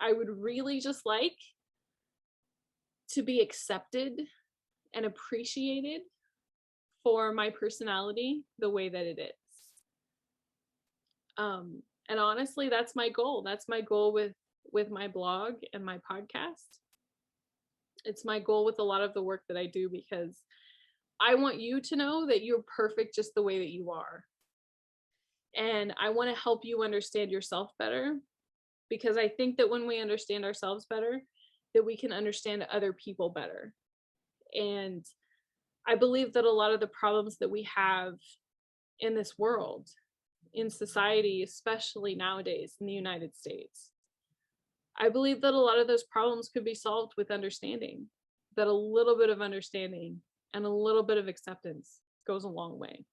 I would really just like to be accepted and appreciated for my personality the way that it is. And honestly, that's my goal. That's my goal with my blog and my podcast. It's my goal with a lot of the work that I do, because I want you to know that you're perfect just the way that you are. And I want to help you understand yourself better, because I think that when we understand ourselves better, that we can understand other people better. And I believe that a lot of the problems that we have in this world, in society, especially nowadays in the United States, I believe that a lot of those problems could be solved with understanding, that a little bit of understanding and a little bit of acceptance goes a long way.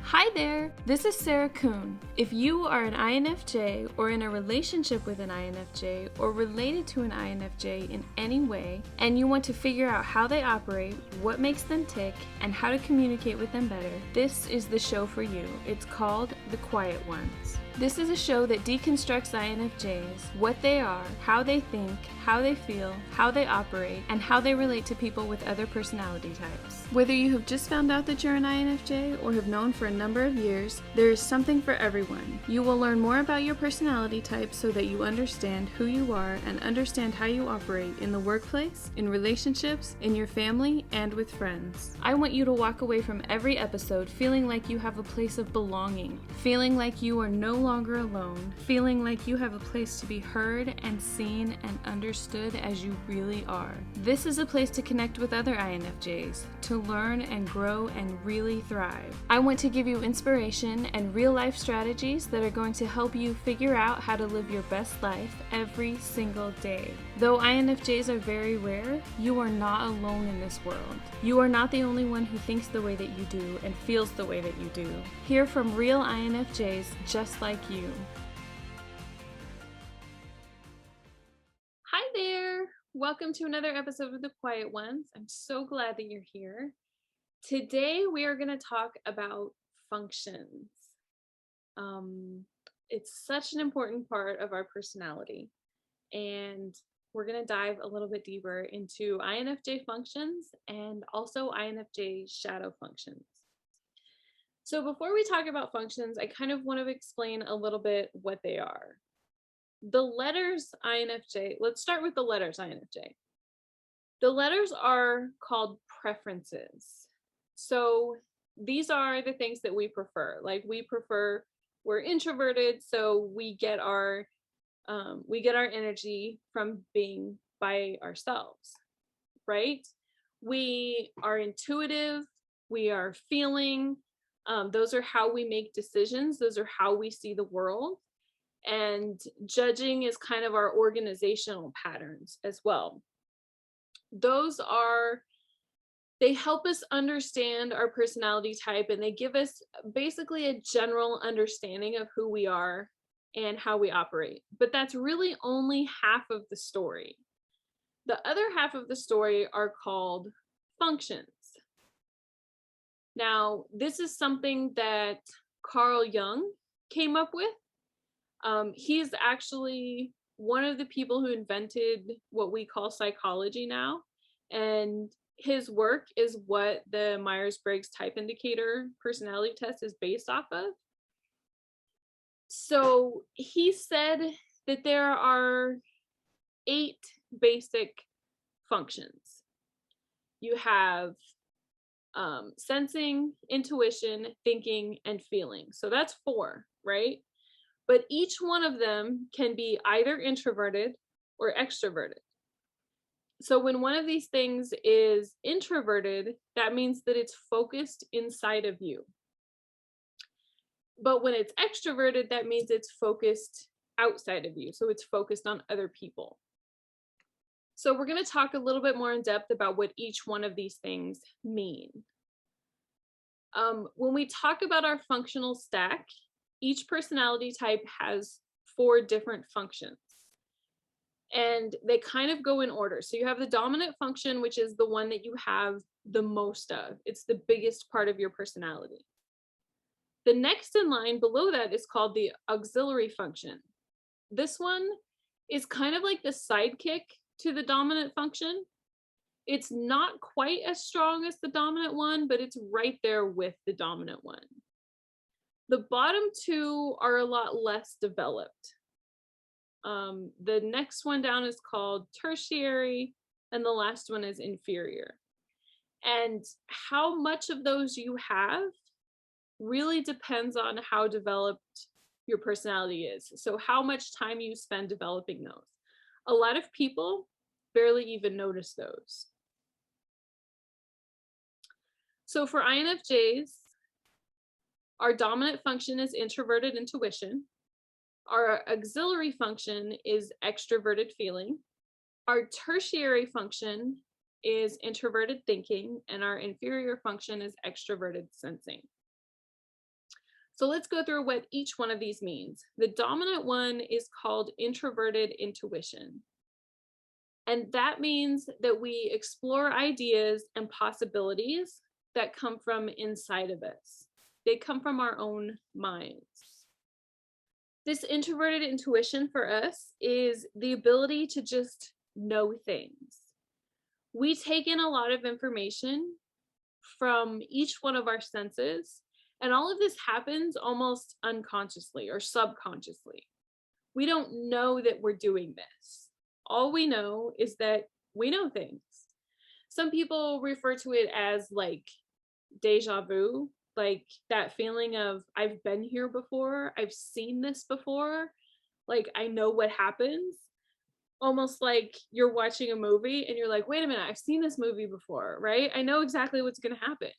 Hi there, this is Sarah Kuhn. If you are an INFJ or in a relationship with an INFJ or related to an INFJ in any way, and you want to figure out how they operate, what makes them tick, and how to communicate with them better, this is the show for you. It's called The Quiet Ones. This is a show that deconstructs INFJs, what they are, how they think, how they feel, how they operate, and how they relate to people with other personality types. Whether you have just found out that you're an INFJ or have known for a number of years, there is something for everyone. You will learn more about your personality type so that you understand who you are and understand how you operate in the workplace, in relationships, in your family, and with friends. I want you to walk away from every episode feeling like you have a place of belonging, feeling like you are no longer alone, feeling like you have a place to be heard and seen and understood as you really are. This is a place to connect with other INFJs, to learn and grow and really thrive. I want to give you inspiration and real life strategies that are going to help you figure out how to live your best life every single day. Though INFJs are very rare, you are not alone in this world. You are not the only one who thinks the way that you do and feels the way that you do. Hear from real INFJs just like you. Hi there! Welcome to another episode of The Quiet Ones. I'm so glad that you're here. Today we are going to talk about functions. It's such an important part of our personality, and we're going to dive a little bit deeper into INFJ functions and also INFJ shadow functions. So before we talk about functions, I kind of want to explain a little bit what they are. The letters INFJ, let's start with the letters INFJ. The letters are called preferences. So these are the things that we prefer. Like we're introverted, so we get our energy from being by ourselves, right? We are intuitive, we are feeling, those are how we make decisions, those are how we see the world. And judging is kind of our organizational patterns as well. They help us understand our personality type, and they give us basically a general understanding of who we are and how we operate. But that's really only half of the story. The other half of the story are called functions. Now, this is something that Carl Jung came up with. He's actually one of the people who invented what we call psychology now, and his work is what the Myers-Briggs type indicator personality test is based off of. So he said that there are 8 basic functions. You have sensing, intuition, thinking, and feeling. So that's 4, right? But each one of them can be either introverted or extroverted. So when one of these things is introverted, that means that it's focused inside of you. But when it's extroverted, that means it's focused outside of you. So it's focused on other people. So we're going to talk a little bit more in depth about what each one of these things mean. When we talk about our functional stack, each personality type has 4 different functions, and they kind of go in order. So you have the dominant function, which is the one that you have the most of. It's the biggest part of your personality. The next in line below that is called the auxiliary function. This one is kind of like the sidekick to the dominant function. It's not quite as strong as the dominant one, but it's right there with the dominant one. The bottom two are a lot less developed. The next one down is called tertiary, and the last one is inferior. And how much of those you have really depends on how developed your personality is. So how much time you spend developing those. A lot of people barely even notice those. So for INFJs, our dominant function is introverted intuition. Our auxiliary function is extroverted feeling. Our tertiary function is introverted thinking, and our inferior function is extroverted sensing. So let's go through what each one of these means. The dominant one is called introverted intuition. And that means that we explore ideas and possibilities that come from inside of us. They come from our own minds. This introverted intuition for us is the ability to just know things. We take in a lot of information from each one of our senses, and all of this happens almost unconsciously or subconsciously. We don't know that we're doing this. All we know is that we know things. Some people refer to it as like deja vu, like that feeling of I've been here before, I've seen this before, like I know what happens. Almost like you're watching a movie and you're like, wait a minute, I've seen this movie before, right? I know exactly what's going to happen,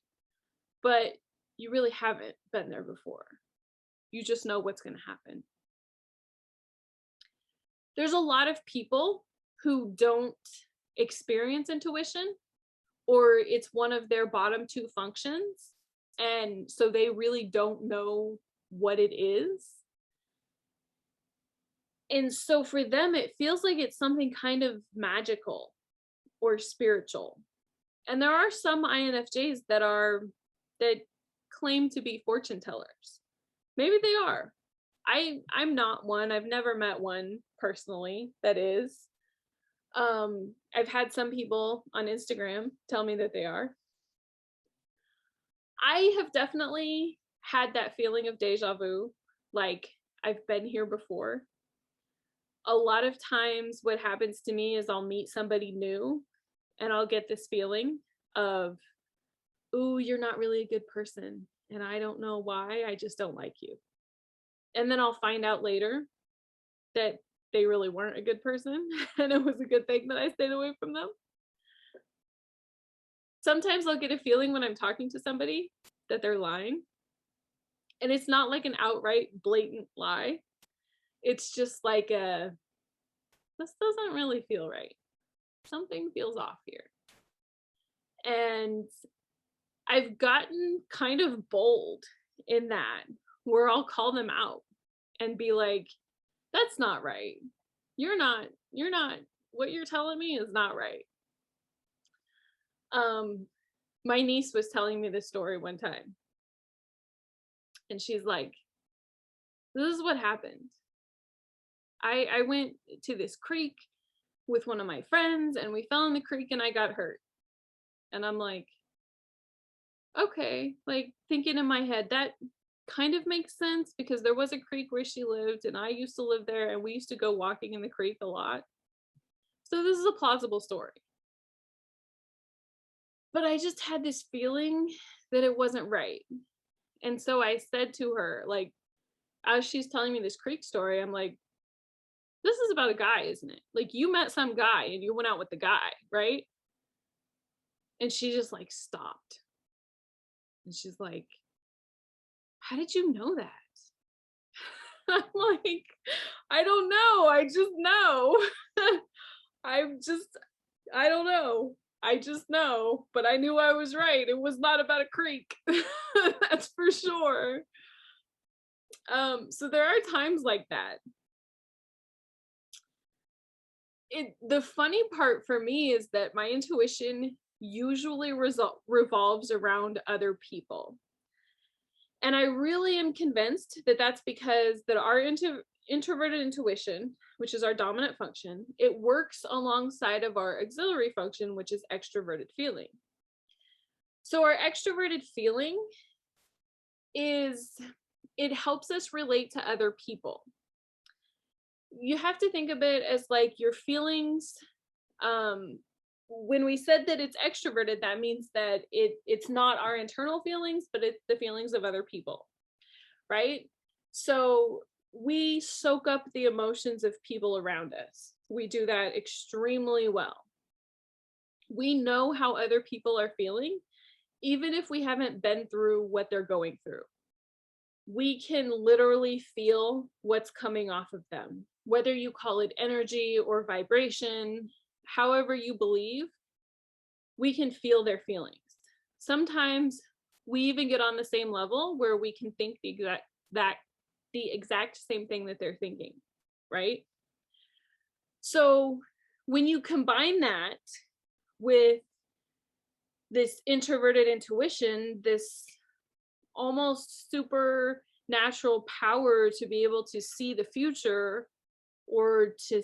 but you really haven't been there before. You just know what's going to happen. There's a lot of people who don't experience intuition, or it's one of their bottom two functions, and so they really don't know what it is. And so for them, it feels like it's something kind of magical or spiritual. And there are some INFJs that claim to be fortune tellers. Maybe they are. I'm not one. I've never met one personally that is. I've had some people on Instagram tell me that they are. I have definitely had that feeling of deja vu, like I've been here before. A lot of times what happens to me is I'll meet somebody new and I'll get this feeling of, ooh, you're not really a good person. And I don't know why, I just don't like you. And then I'll find out later that they really weren't a good person and it was a good thing that I stayed away from them. Sometimes I'll get a feeling when I'm talking to somebody that they're lying. And it's not like an outright blatant lie. It's just like this doesn't really feel right. Something feels off here. And I've gotten kind of bold in that, where I'll call them out and be like, that's not right. You're not, what you're telling me is not right. My niece was telling me this story one time. And she's like, this is what happened. I went to this creek with one of my friends and we fell in the creek and I got hurt. And I'm like, okay, like thinking in my head, that kind of makes sense because there was a creek where she lived and I used to live there and we used to go walking in the creek a lot. So this is a plausible story. But I just had this feeling that it wasn't right. And so I said to her, like, as she's telling me this creek story, I'm like, this is about a guy, isn't it? Like you met some guy and you went out with the guy, right? And she just like stopped. And she's like, how did you know that? I'm like, I don't know. I just know. I don't know. I just know. But I knew I was right. It was not about a creek. That's for sure. So there are times like that. The funny part for me is that my intuition usually revolves around other people. And I really am convinced that that's because that our introverted intuition, which is our dominant function, it works alongside of our auxiliary function, which is extroverted feeling. So our extroverted feeling it helps us relate to other people. You have to think of it as like your feelings. When we said that it's extroverted, that means that it's not our internal feelings, but it's the feelings of other people, right? So we soak up the emotions of people around us. We do that extremely well. We know how other people are feeling, even if we haven't been through what they're going through. We can literally feel what's coming off of them, whether you call it energy or vibration, however you believe, we can feel their feelings. Sometimes we even get on the same level where we can think the exact same thing that they're thinking, right? So when you combine that with this introverted intuition, this almost supernatural power to be able to see the future or to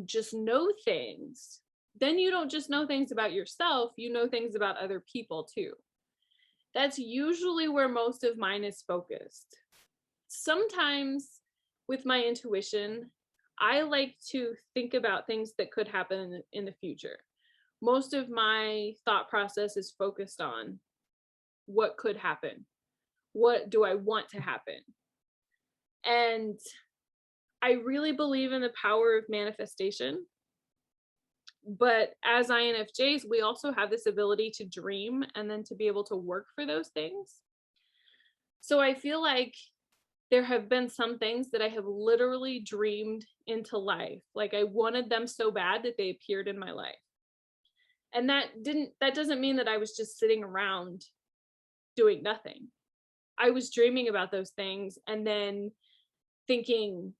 just know things, then you don't just know things about yourself, you know things about other people too. That's usually where most of mine is focused. Sometimes with my intuition, I like to think about things that could happen in the future. Most of my thought process is focused on what could happen. What do I want to happen? And I really believe in the power of manifestation. But as INFJs, we also have this ability to dream and then to be able to work for those things. So I feel like there have been some things that I have literally dreamed into life. Like I wanted them so bad that they appeared in my life. And that doesn't mean that I was just sitting around doing nothing. I was dreaming about those things and then thinking,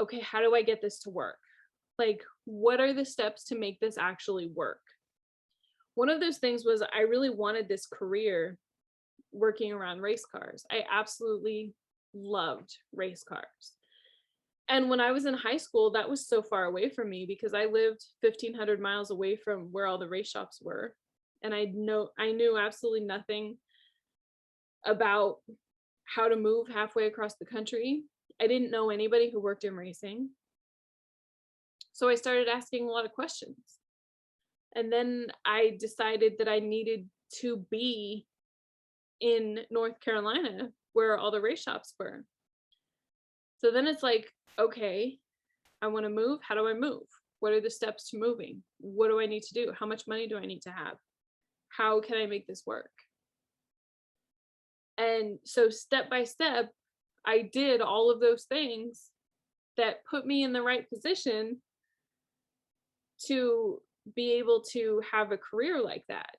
okay, how do I get this to work? Like, what are the steps to make this actually work? One of those things was I really wanted this career working around race cars. I absolutely loved race cars. And when I was in high school, that was so far away from me because I lived 1,500 miles away from where all the race shops were. And I knew absolutely nothing about how to move halfway across the country. I didn't know anybody who worked in racing. So I started asking a lot of questions. And then I decided that I needed to be in North Carolina where all the race shops were. So then it's like, okay, I want to move. How do I move? What are the steps to moving? What do I need to do? How much money do I need to have? How can I make this work? And so step by step, I did all of those things that put me in the right position to be able to have a career like that.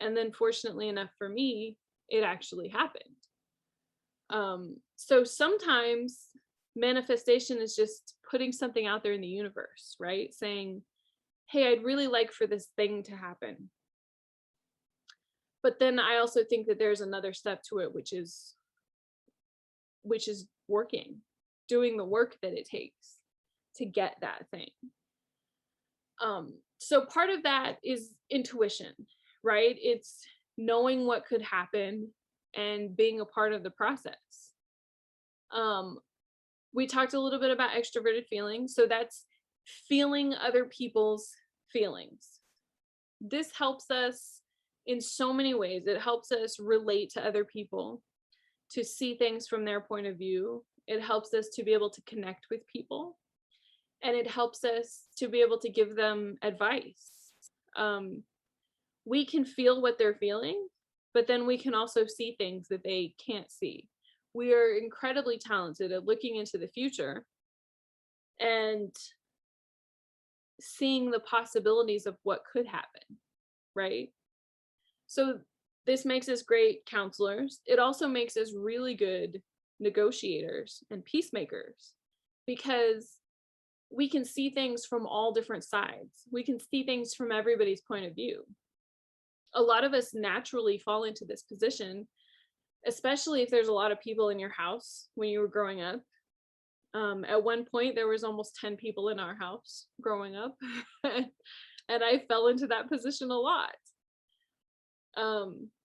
And then fortunately enough for me, it actually happened. So sometimes manifestation is just putting something out there in the universe, right? Saying, hey, I'd really like for this thing to happen. But then I also think that there's another step to it, which is working, doing the work that it takes to get that thing. So part of that is intuition, right? It's knowing what could happen and being a part of the process. We talked a little bit about extroverted feeling. So that's feeling other people's feelings. This helps us in so many ways. It helps us relate to other people, to see things from their point of view. It helps us to be able to connect with people. And it helps us to be able to give them advice. We can feel what they're feeling, but then we can also see things that they can't see. We are incredibly talented at looking into the future and seeing the possibilities of what could happen, right? So this makes us great counselors. It also makes us really good negotiators and peacemakers because we can see things from all different sides. We can see things from everybody's point of view. A lot of us naturally fall into this position especially if there's a lot of people in your house when you were growing up. At one point, there was almost 10 people in our house growing up, and I fell into that position a lot.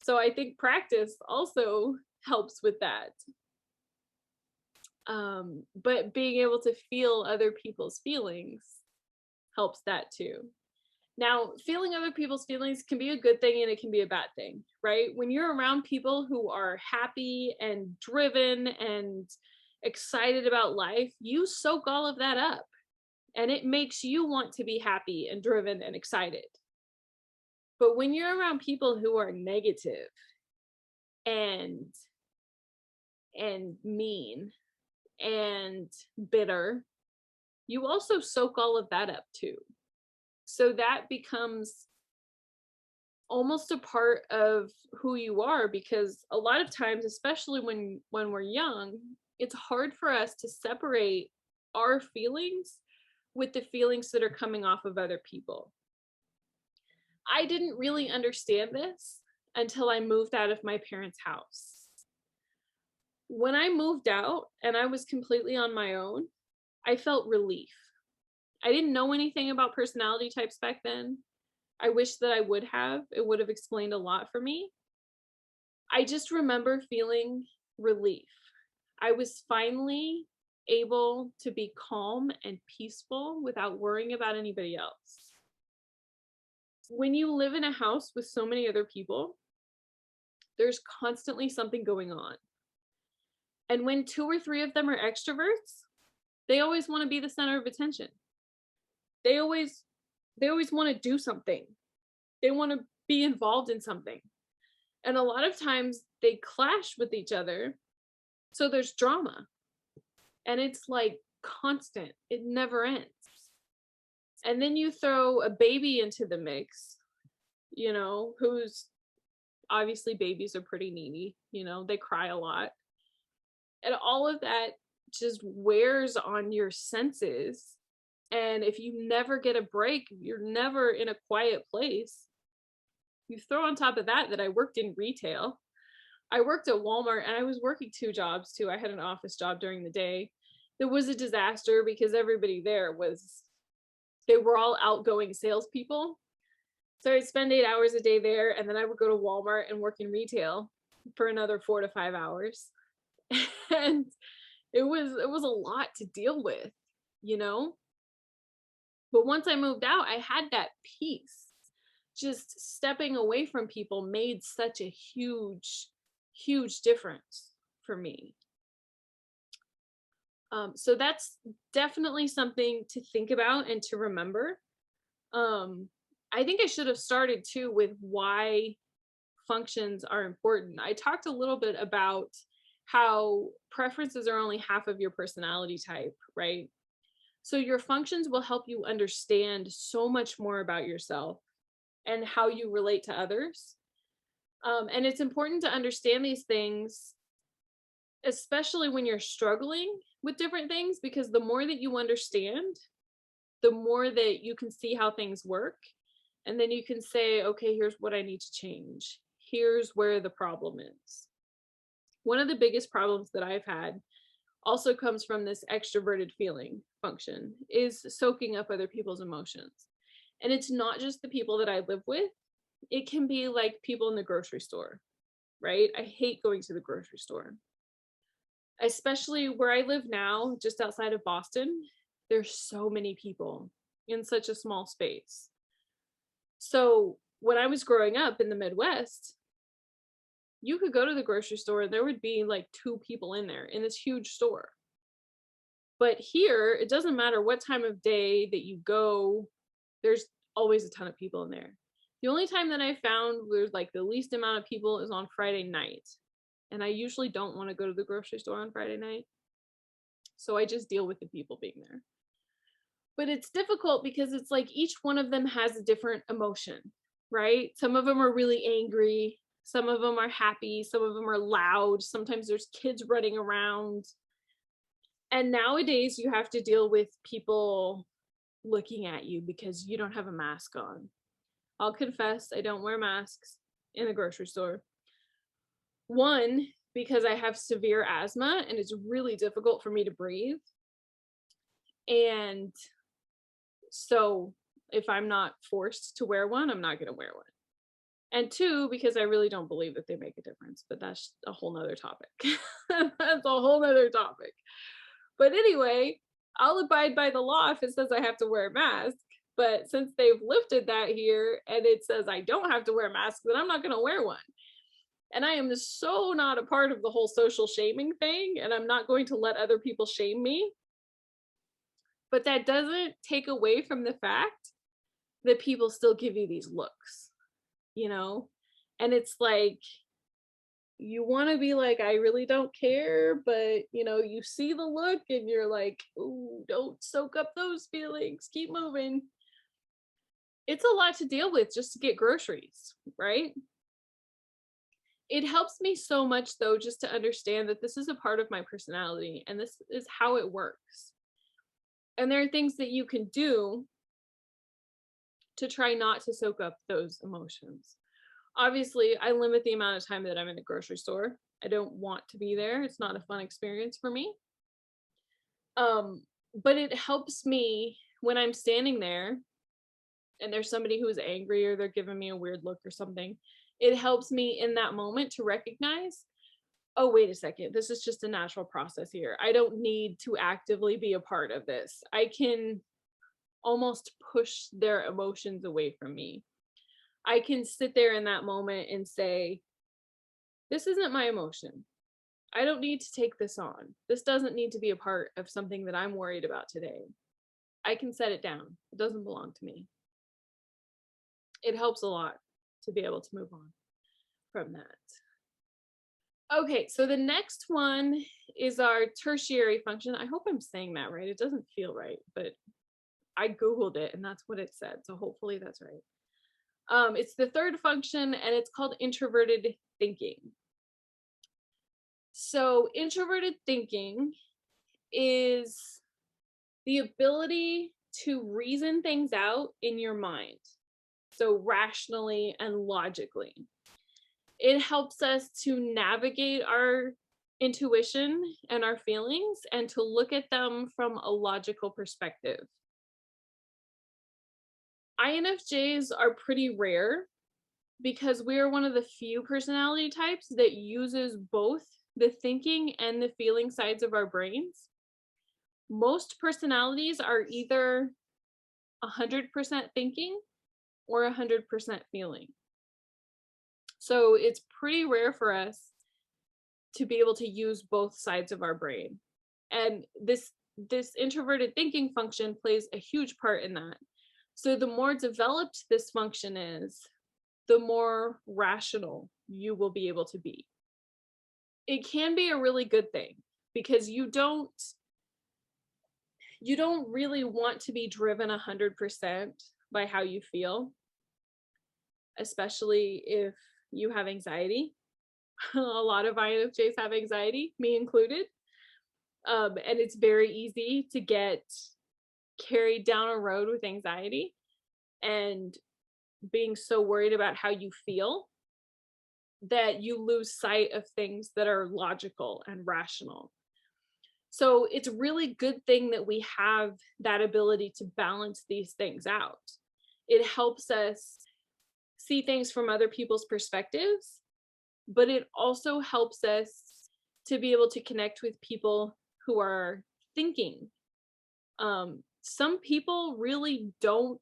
So I think practice also helps with that. But being able to feel other people's feelings helps that too. Now, feeling other people's feelings can be a good thing and it can be a bad thing, right? When you're around people who are happy and driven and excited about life, you soak all of that up and it makes you want to be happy and driven and excited. But when you're around people who are negative and mean and bitter, you also soak all of that up too. So that becomes almost a part of who you are, because a lot of times, especially when we're young, it's hard for us to separate our feelings with the feelings that are coming off of other people. I didn't really understand this until I moved out of my parents' house. When I moved out and I was completely on my own, I felt relief. I didn't know anything about personality types back then. I wish that I would have. It would have explained a lot for me. I just remember feeling relief. I was finally able to be calm and peaceful without worrying about anybody else. When you live in a house with so many other people, there's constantly something going on. And when 2 or 3 of them are extroverts, they always want to be the center of attention. They always want to do something. They want to be involved in something. And a lot of times they clash with each other. So there's drama. And it's like constant. It never ends. And then you throw a baby into the mix, who's obviously, babies are pretty needy, they cry a lot. And all of that just wears on your senses. And if you never get a break, you're never in a quiet place. You throw on top of that I worked in retail. I worked at Walmart and I was working 2 jobs too. I had an office job during the day. It was a disaster because everybody there they were all outgoing salespeople. So I'd spend 8 hours a day there, and then I would go to Walmart and work in retail for another 4 to 5 hours. And it was a lot to deal with, But once I moved out, I had that peace. Just stepping away from people made such a huge, huge difference for me. So that's definitely something to think about and to remember. I think I should have started too with why functions are important. I talked a little bit about how preferences are only half of your personality type, right? So your functions will help you understand so much more about yourself and how you relate to others. And it's important to understand these things, especially when you're struggling with different things, because the more that you understand, the more that you can see how things work. And then you can say, okay, here's what I need to change. Here's where the problem is. One of the biggest problems that I've had also comes from this extroverted feeling function, is soaking up other people's emotions. And it's not just the people that I live with. It can be like people in the grocery store, right? I hate going to the grocery store. Especially where I live now, just outside of Boston, there's so many people in such a small space. So when I was growing up in the Midwest, you could go to the grocery store and there would be like 2 people in there in this huge store. But here, it doesn't matter what time of day that you go, there's always a ton of people in there. The only time that I found there's like the least amount of people is on Friday night. And I usually don't want to go to the grocery store on Friday night. So I just deal with the people being there. But it's difficult because it's like each one of them has a different emotion, right? Some of them are really angry. Some of them are happy. Some of them are loud. Sometimes there's kids running around. And nowadays you have to deal with people looking at you because you don't have a mask on. I'll confess, I don't wear masks in the grocery store. One, because I have severe asthma and it's really difficult for me to breathe. And so if I'm not forced to wear one, I'm not going to wear one. And two, because I really don't believe that they make a difference, but that's a whole nother topic. That's a whole nother topic. But anyway, I'll abide by the law if it says I have to wear a mask. But since they've lifted that here and it says I don't have to wear a mask, then I'm not going to wear one. And I am so not a part of the whole social shaming thing, and I'm not going to let other people shame me. But that doesn't take away from the fact that people still give you these looks, you know? And it's like, you want to be like, I really don't care, but you know, you see the look and you're like, ooh, don't soak up those feelings, keep moving. It's a lot to deal with just to get groceries, right? It helps me so much though, just to understand that this is a part of my personality and this is how it works. And there are things that you can do to try not to soak up those emotions. Obviously, I limit the amount of time that I'm in a grocery store. I don't want to be there. It's not a fun experience for me. But it helps me when I'm standing there and there's somebody who's angry or they're giving me a weird look or something. It helps me in that moment to recognize, oh, wait a second, this is just a natural process here. I don't need to actively be a part of this. I can almost push their emotions away from me. I can sit there in that moment and say, this isn't my emotion. I don't need to take this on. This doesn't need to be a part of something that I'm worried about today. I can set it down. It doesn't belong to me. It helps a lot to be able to move on from that. Okay, so the next one is our tertiary function. I hope I'm saying that right. It doesn't feel right, but I Googled it and that's what it said. So hopefully that's right. It's the third function and it's called introverted thinking. So introverted thinking is the ability to reason things out in your mind. So rationally and logically. It helps us to navigate our intuition and our feelings and to look at them from a logical perspective. INFJs are pretty rare because we are one of the few personality types that uses both the thinking and the feeling sides of our brains. Most personalities are either 100% thinking or 100% feeling. So it's pretty rare for us to be able to use both sides of our brain. And this introverted thinking function plays a huge part in that. So the more developed this function is, the more rational you will be able to be. It can be a really good thing because you don't really want to be driven 100% by how you feel, especially if you have anxiety. A lot of INFJs have anxiety, me included. And it's very easy to get carried down a road with anxiety and being so worried about how you feel that you lose sight of things that are logical and rational. So it's a really good thing that we have that ability to balance these things out. It helps us see things from other people's perspectives, but it also helps us to be able to connect with people who are thinking. Some people really don't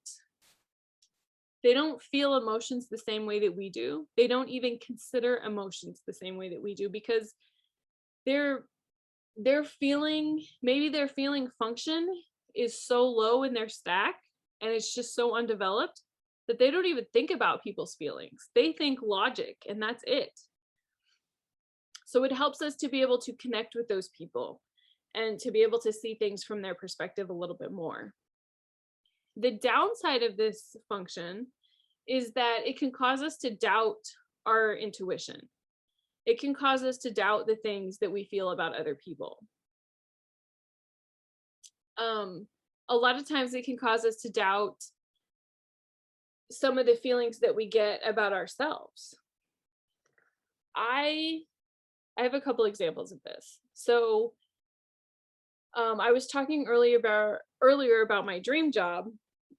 feel emotions the same way that we do. They don't even consider emotions the same way that we do because their feeling function is so low in their stack and it's just so undeveloped that they don't even think about people's feelings. They think logic and that's it. So it helps us to be able to connect with those people and to be able to see things from their perspective a little bit more. The downside of this function is that it can cause us to doubt our intuition. It can cause us to doubt the things that we feel about other people. A lot of times it can cause us to doubt some of the feelings that we get about ourselves. I I have a couple examples of this. So I was talking earlier about my dream job.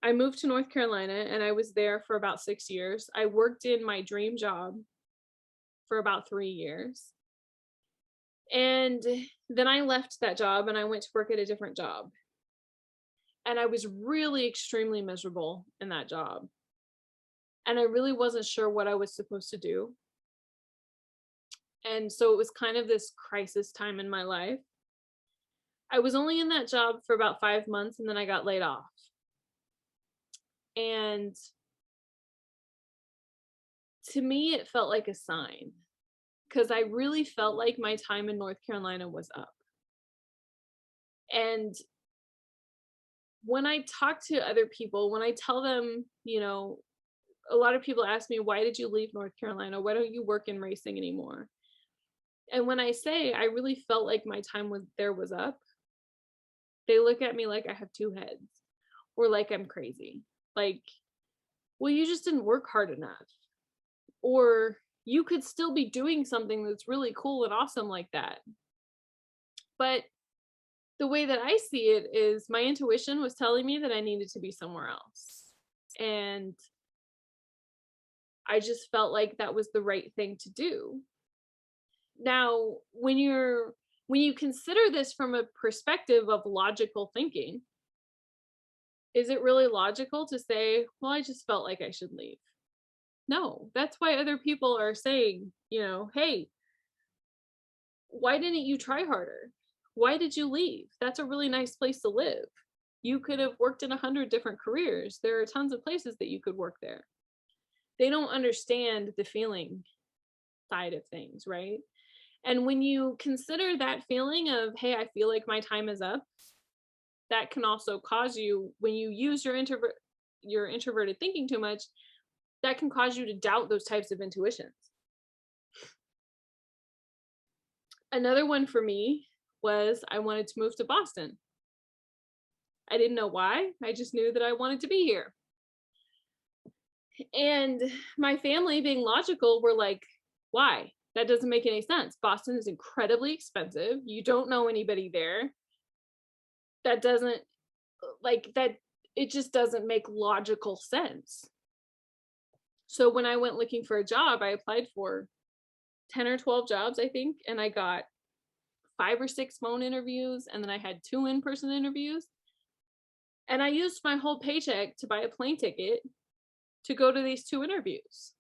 I moved to North Carolina and I was there for about 6 years. I worked in my dream job for about 3 years. And then I left that job and I went to work at a different job. And I was really extremely miserable in that job. And I really wasn't sure what I was supposed to do. And so it was kind of this crisis time in my life. I was only in that job for about 5 months and then I got laid off. And to me, it felt like a sign because I really felt like my time in North Carolina was up. And when I talk to other people, when I tell them, a lot of people ask me, why did you leave North Carolina? Why don't you work in racing anymore? And when I say I really felt like my time was up, they look at me like I have two heads or like I'm crazy. Like, well, you just didn't work hard enough. Or you could still be doing something that's really cool and awesome like that. But the way that I see it is my intuition was telling me that I needed to be somewhere else. And I just felt like that was the right thing to do. Now, when you consider this from a perspective of logical thinking, is it really logical to say, well, I just felt like I should leave? No, that's why other people are saying, hey, why didn't you try harder? Why did you leave? That's a really nice place to live. You could have worked in 100 different careers. There are tons of places that you could work there. They don't understand the feeling side of things, right? And when you consider that feeling of, hey, I feel like my time is up, that can also cause you, when you use your introverted thinking too much, that can cause you to doubt those types of intuitions. Another one for me was I wanted to move to Boston. I didn't know why. I just knew that I wanted to be here. And my family, being logical, were like, why? That doesn't make any sense. Boston is incredibly expensive. You don't know anybody there. That doesn't, it just doesn't make logical sense. So when I went looking for a job, I applied for 10 or 12 jobs, I think, and I got 5 or 6 phone interviews, and then I had 2 in-person interviews. And I used my whole paycheck to buy a plane ticket to go to these 2 interviews.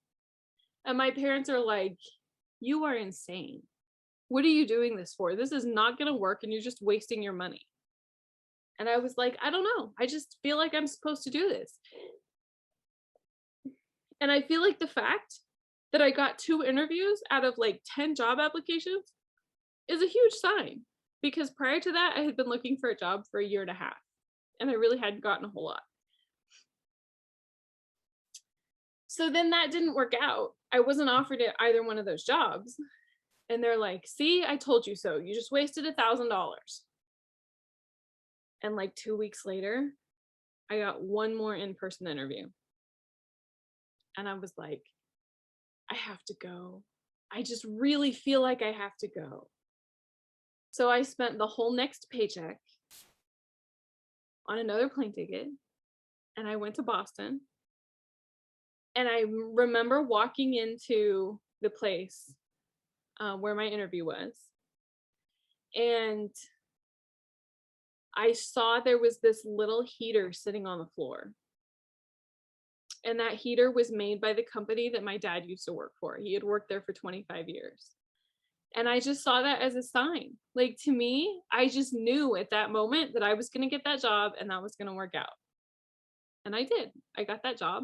And my parents are like, you are insane. What are you doing this for? This is not going to work and you're just wasting your money. And I was like, I don't know. I just feel like I'm supposed to do this. And I feel like the fact that I got 2 interviews out of 10 job applications is a huge sign, because prior to that, I had been looking for a job for 1.5 years and I really hadn't gotten a whole lot. So then that didn't work out. I wasn't offered at either one of those jobs. And they're like, see, I told you so. You just wasted $1,000. And 2 weeks later, I got 1 more in-person interview. And I was like, I have to go. I just really feel like I have to go. So I spent the whole next paycheck on another plane ticket, and I went to Boston. And I remember walking into the place where my interview was, and I saw there was this little heater sitting on the floor. And that heater was made by the company that my dad used to work for. He had worked there for 25 years. And I just saw that as a sign. To me, I just knew at that moment that I was going to get that job and that was going to work out. And I did. I got that job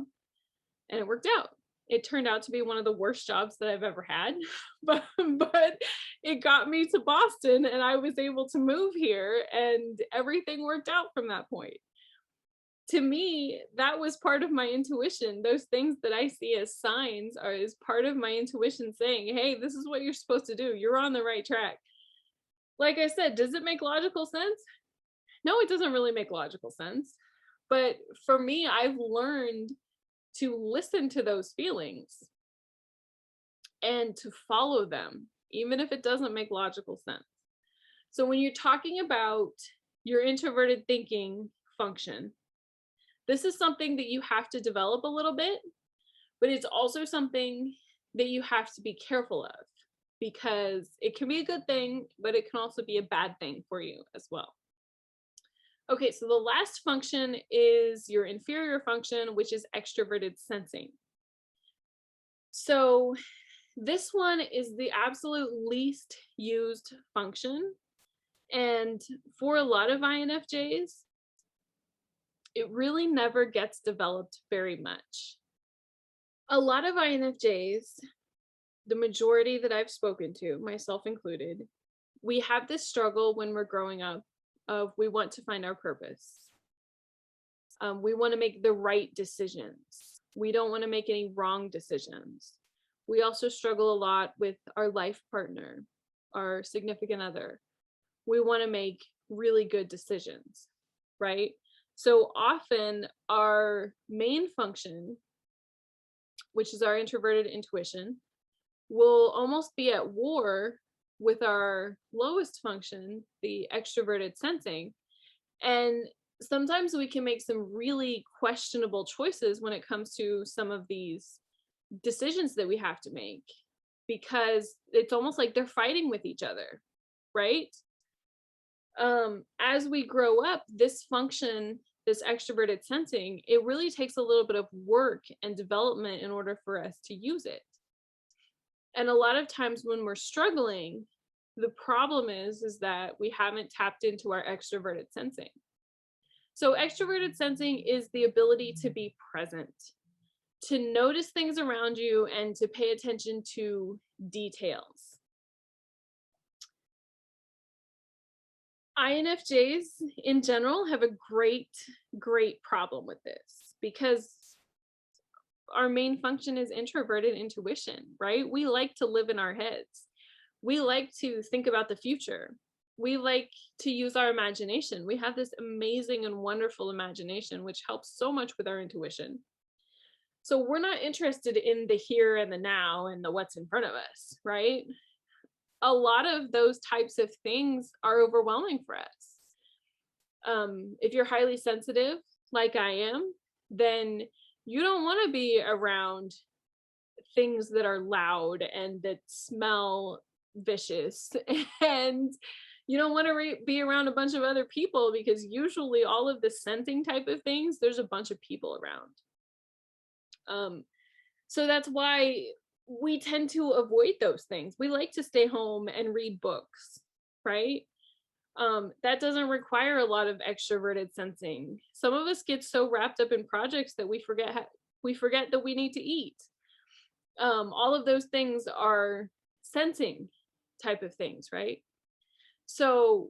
and it worked out. It turned out to be one of the worst jobs that I've ever had, but it got me to Boston and I was able to move here and everything worked out from that point. To me, that was part of my intuition. Those things that I see as signs is part of my intuition saying, hey, this is what you're supposed to do. You're on the right track. Like I said, does it make logical sense? No, it doesn't really make logical sense. But for me, I've learned to listen to those feelings and to follow them, even if it doesn't make logical sense. So when you're talking about your introverted thinking function, this is something that you have to develop a little bit, but it's also something that you have to be careful of, because it can be a good thing, but it can also be a bad thing for you as well. Okay, so the last function is your inferior function, which is extroverted sensing. So this one is the absolute least used function. And for a lot of INFJs, it really never gets developed very much. A lot of INFJs, the majority that I've spoken to, myself included, we have this struggle when we're growing up of we want to find our purpose. We want to make the right decisions. We don't want to make any wrong decisions. We also struggle a lot with our life partner, our significant other. We want to make really good decisions, right? So often our main function, which is our introverted intuition, will almost be at war with our lowest function, the extroverted sensing. And sometimes we can make some really questionable choices when it comes to some of these decisions that we have to make, because it's almost like they're fighting with each other, right? As we grow up, this function, this extroverted sensing, it really takes a little bit of work and development in order for us to use it. And a lot of times when we're struggling, the problem is that we haven't tapped into our extroverted sensing. So extroverted sensing is the ability to be present, to notice things around you and to pay attention to details. INFJs in general have a great problem with this, because our main function is introverted intuition, right? We like to live in our heads. We like to think about the future. We like to use our imagination. We have this amazing and wonderful imagination, which helps so much with our intuition. So we're not interested in the here and the now and the what's in front of us, right? A lot of those types of things are overwhelming for us. If you're highly sensitive, like I am, then you don't want to be around things that are loud and that smell vicious, and you don't want to be around a bunch of other people, because usually all of the sensing type of things, there's a bunch of people around. So that's why we tend to avoid those things. We like to stay home and read books, right? That doesn't require a lot of extroverted sensing. Some of us get so wrapped up in projects that we forget that we need to eat. All of those things are sensing type of things, right? So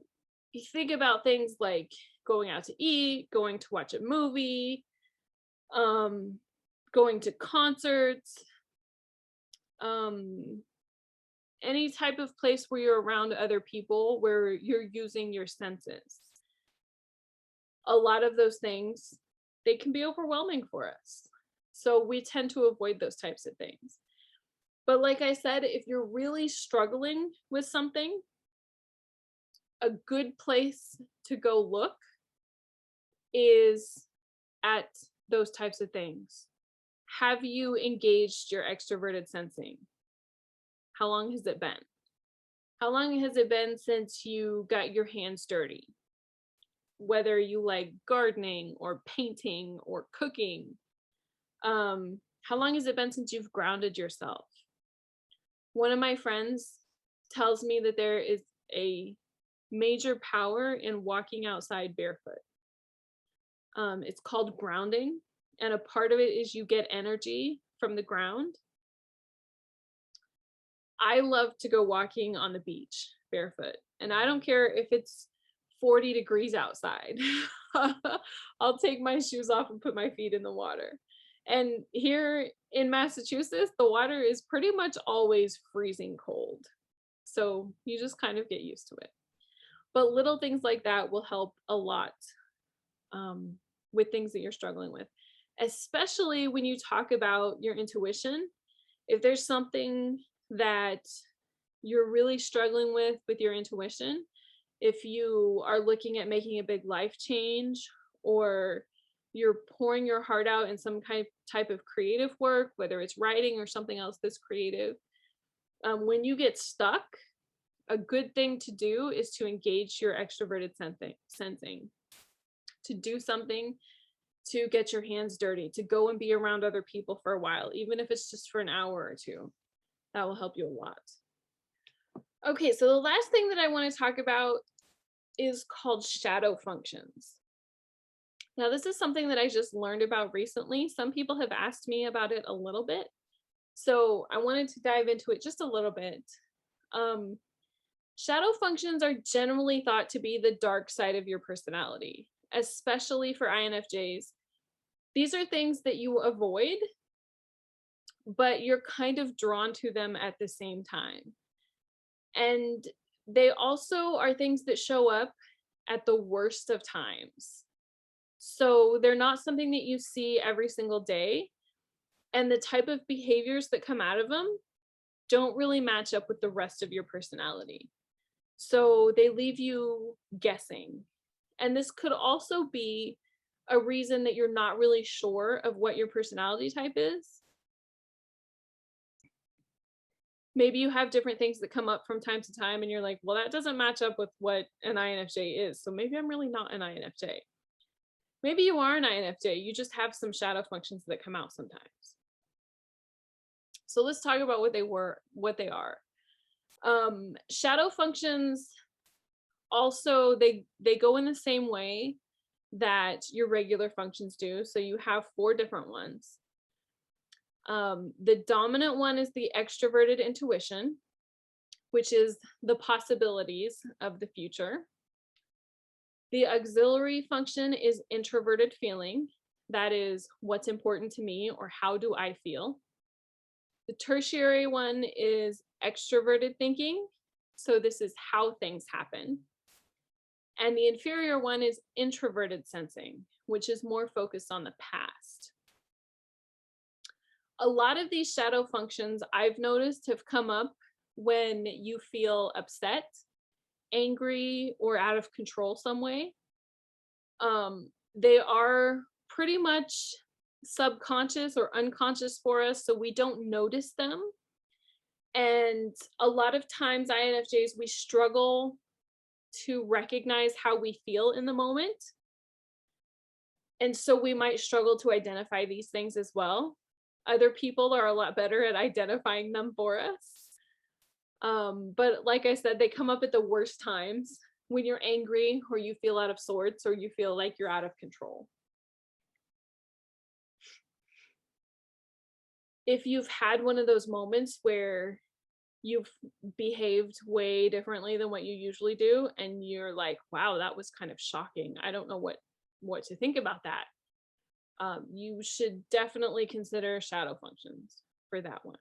you think about things like going out to eat, going to watch a movie, going to concerts, any type of place where you're around other people, where you're using your senses. A lot of those things, they can be overwhelming for us. So we tend to avoid those types of things. But like I said, if you're really struggling with something, a good place to go look is at those types of things. Have you engaged your extroverted sensing? How long has it been? How long has it been since you got your hands dirty? Whether you like gardening or painting or cooking. How long has it been since you've grounded yourself? One of my friends tells me that there is a major power in walking outside barefoot. It's called grounding, and a part of it is you get energy from the ground. I love to go walking on the beach barefoot, and I don't care if it's 40 degrees outside. I'll take my shoes off and put my feet in the water. And here in Massachusetts, the water is pretty much always freezing cold. So you just kind of get used to it. But little things like that will help a lot with things that you're struggling with, especially when you talk about your intuition. If there's something that you're really struggling with your intuition, if you are looking at making a big life change, or you're pouring your heart out in some type of creative work, whether it's writing or something else that's creative, when you get stuck, a good thing to do is to engage your extroverted sensing, to do something, to get your hands dirty, to go and be around other people for a while, even if it's just for an hour or two. That will help you a lot. Okay, so the last thing that I want to talk about is called shadow functions. Now, this is something that I just learned about recently. Some people have asked me about it a little bit, so I wanted to dive into it just a little bit. Shadow functions are generally thought to be the dark side of your personality, especially for INFJs. These are things that you avoid, but you're kind of drawn to them at the same time. And they also are things that show up at the worst of times. So they're not something that you see every single day. And the type of behaviors that come out of them don't really match up with the rest of your personality. So they leave you guessing. And this could also be a reason that you're not really sure of what your personality type is. Maybe you have different things that come up from time to time and you're like, well, that doesn't match up with what an INFJ is. So maybe I'm really not an INFJ. Maybe you are an INFJ. You just have some shadow functions that come out sometimes. So let's talk about what they are. Shadow functions also, they go in the same way that your regular functions do. So you have 4 different ones. The dominant one is the extroverted intuition, which is the possibilities of the future. The auxiliary function is introverted feeling. That is what's important to me, or how do I feel. The tertiary one is extroverted thinking. So this is how things happen. And the inferior one is introverted sensing, which is more focused on the past. A lot of these shadow functions I've noticed have come up when you feel upset, angry, or out of control some way. They are pretty much subconscious or unconscious for us, so we don't notice them. And a lot of times INFJs, we struggle to recognize how we feel in the moment. And so we might struggle to identify these things as well. Other people are a lot better at identifying them for us. But like I said, they come up at the worst times, when you're angry, or you feel out of sorts, or you feel like you're out of control. If you've had one of those moments where you've behaved way differently than what you usually do, and you're like, wow, that was kind of shocking, I don't know what to think about that, you should definitely consider shadow functions for that one.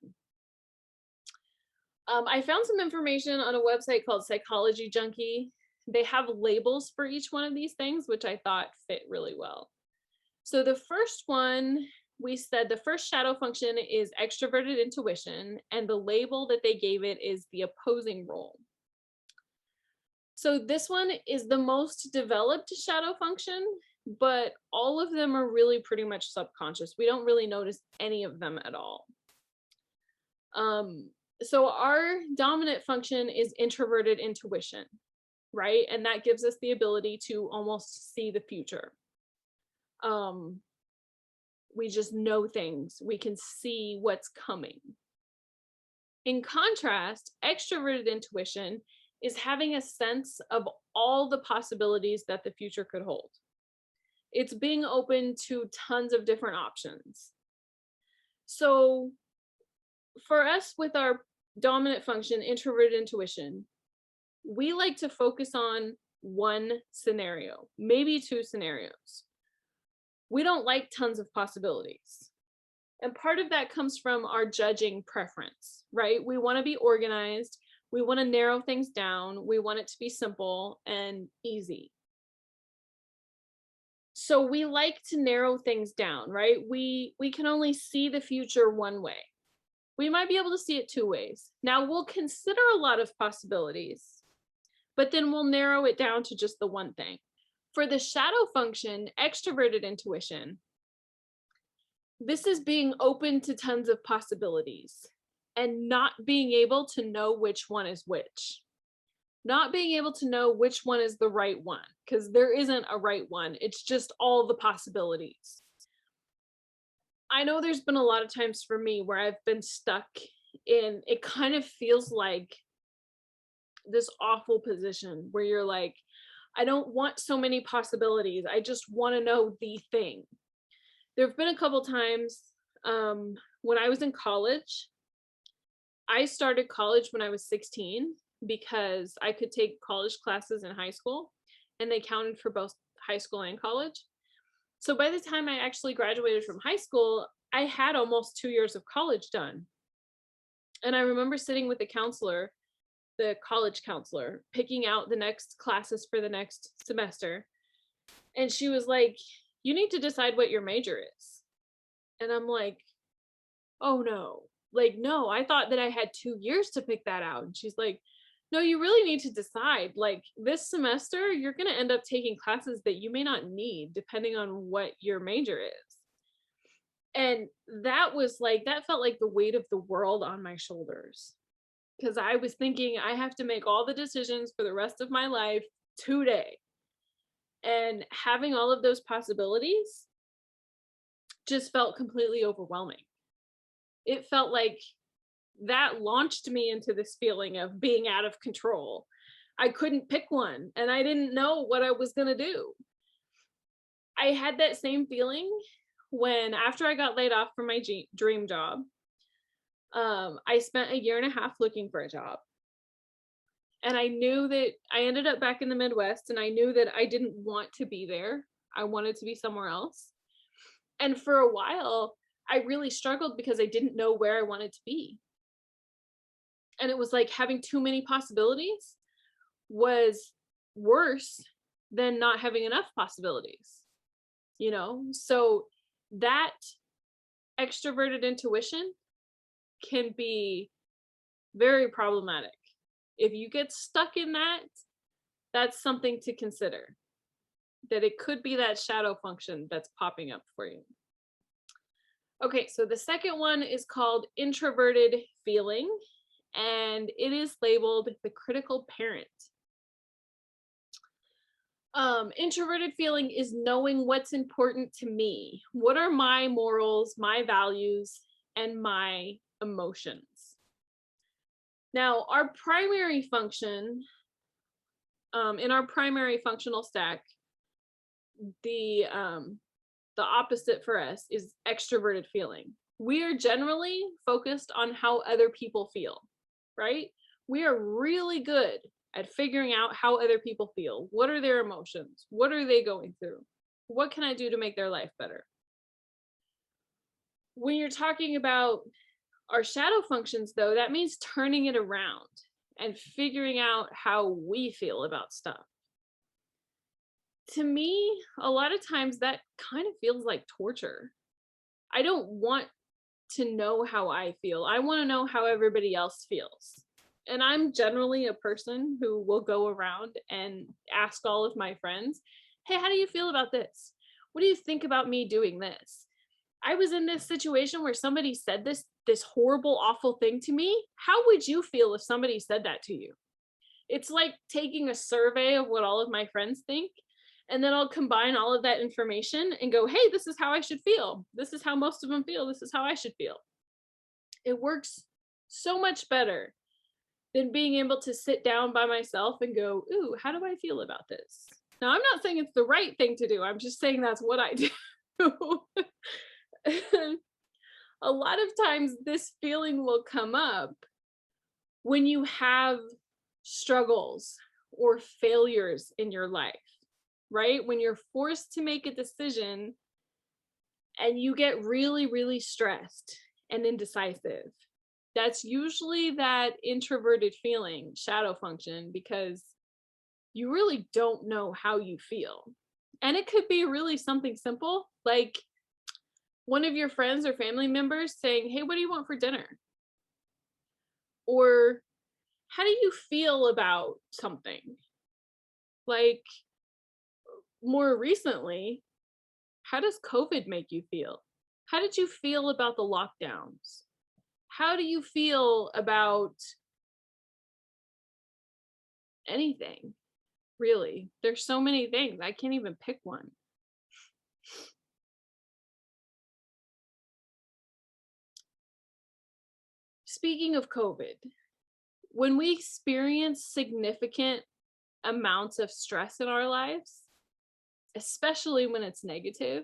I found some information on a website called Psychology Junkie. They have labels for each one of these things, which I thought fit really well. So the first one, we said the first shadow function is extroverted intuition, and the label that they gave it is the opposing role. So this one is the most developed shadow function, but all of them are really pretty much subconscious. We don't really notice any of them at all. So our dominant function is introverted intuition, right? And that gives us the ability to almost see the future. We just know things. We can see what's coming. In contrast, extroverted intuition is having a sense of all the possibilities that the future could hold. It's being open to tons of different options. So for us, with our dominant function, introverted intuition, we like to focus on one scenario, maybe 2 scenarios. We don't like tons of possibilities. And part of that comes from our judging preference, right? We want to be organized. We want to narrow things down. We want it to be simple and easy. So we like to narrow things down, right? We can only see the future one way. We might be able to see it two ways. Now we'll consider a lot of possibilities, but then we'll narrow it down to just the one thing. For the shadow function, extroverted intuition, this is being open to tons of possibilities and not being able to know which one is which. Not being able to know which one is the right one, because there isn't a right one. It's just all the possibilities. I know there's been a lot of times for me where I've been stuck in, it kind of feels like this awful position where you're like, I don't want so many possibilities. I just want to know the thing. There have been a couple times when I was in college. I started college when I was 16 because I could take college classes in high school and they counted for both high school and college. So by the time I actually graduated from high school, I had almost 2 years of college done. And I remember sitting with the counselor, the college counselor, picking out the next classes for the next semester. And she was like, you need to decide what your major is. And I'm like, oh no, like, no, I thought that I had 2 years to pick that out. And she's like, no, you really need to decide. Like this semester, you're going to end up taking classes that you may not need depending on what your major is. And that was like, that felt like the weight of the world on my shoulders. Because I was thinking I have to make all the decisions for the rest of my life today. And having all of those possibilities just felt completely overwhelming. It felt like that launched me into this feeling of being out of control. I couldn't pick one and I didn't know what I was going to do. I had that same feeling when, after I got laid off from my dream job, I spent a year and a half looking for a job. And I knew that I ended up back in the Midwest, and I knew that I didn't want to be there. I wanted to be somewhere else. And for a while, I really struggled because I didn't know where I wanted to be. And it was like having too many possibilities was worse than not having enough possibilities, you know? So that extroverted intuition can be very problematic. If you get stuck in that, that's something to consider. That it could be that shadow function that's popping up for you. Okay, so the second one is called Introverted Feeling, and it is labeled the critical parent. Introverted feeling is knowing what's important to me. What are my morals, my values, and my emotions? Now, our primary function, in our primary functional stack, the opposite for us is extroverted feeling. We are generally focused on how other people feel, right? We are really good at figuring out how other people feel. What are their emotions? What are they going through? What can I do to make their life better? When you're talking about our shadow functions, though, that means turning it around and figuring out how we feel about stuff. To me, a lot of times that kind of feels like torture. I don't want to know how I feel. I want to know how everybody else feels. And I'm generally a person who will go around and ask all of my friends, hey, how do you feel about this? What do you think about me doing this? I was in this situation where somebody said this horrible, awful thing to me. How would you feel if somebody said that to you? It's like taking a survey of what all of my friends think, and then I'll combine all of that information and go, hey, this is how I should feel. This is how most of them feel. This is how I should feel. It works so much better than being able to sit down by myself and go, ooh, how do I feel about this? Now, I'm not saying it's the right thing to do. I'm just saying that's what I do. A lot of times this feeling will come up when you have struggles or failures in your life, right? When you're forced to make a decision and you get really, really stressed and indecisive. That's usually that introverted feeling, shadow function, because you really don't know how you feel. And it could be really something simple, like one of your friends or family members saying, hey, what do you want for dinner? Or how do you feel about something? Like, more recently, how does COVID make you feel? How did you feel about the lockdowns? How do you feel about anything? Really, there's so many things. I can't even pick one. Speaking of COVID, when we experience significant amounts of stress in our lives, especially when it's negative,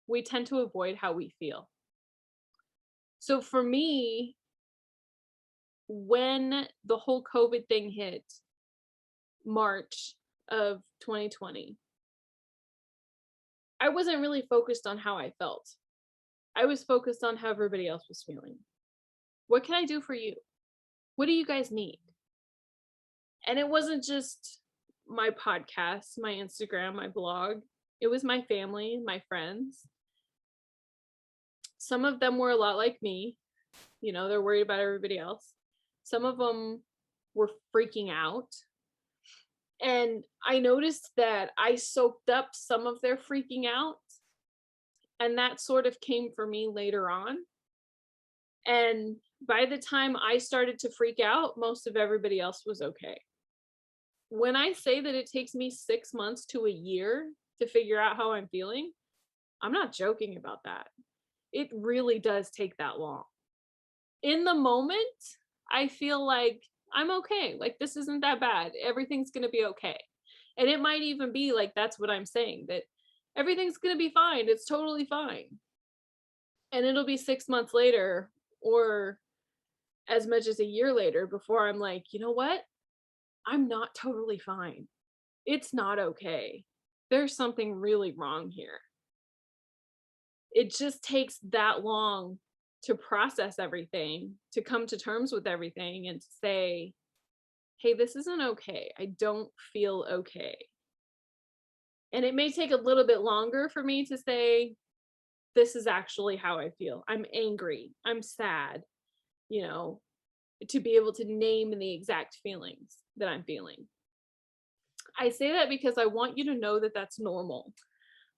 we tend to avoid how we feel. So for me, when the whole COVID thing hit, March of 2020, I wasn't really focused on how I felt. I was focused on how everybody else was feeling. What can I do for you? What do you guys need? And it wasn't just my podcast, my Instagram, my blog. It was my family, my friends. Some of them were a lot like me. You know, they're worried about everybody else. Some of them were freaking out. And I noticed that I soaked up some of their freaking out. And that sort of came for me later on. And by the time I started to freak out, most of everybody else was okay. When I say that it takes me 6 months to a year to figure out how I'm feeling, I'm not joking about that. It really does take that long. In the moment, I feel like I'm okay. Like, this isn't that bad. Everything's going to be okay. And it might even be like, that's what I'm saying, that everything's going to be fine. It's totally fine. And it'll be 6 months later, or as much as a year later, before I'm like, you know what? I'm not totally fine. It's not okay. There's something really wrong here. It just takes that long to process everything, to come to terms with everything, and to say, hey, this isn't okay. I don't feel okay. And it may take a little bit longer for me to say, this is actually how I feel. I'm angry. I'm sad. You know, to be able to name the exact feelings that I'm feeling. I say that because I want you to know that that's normal.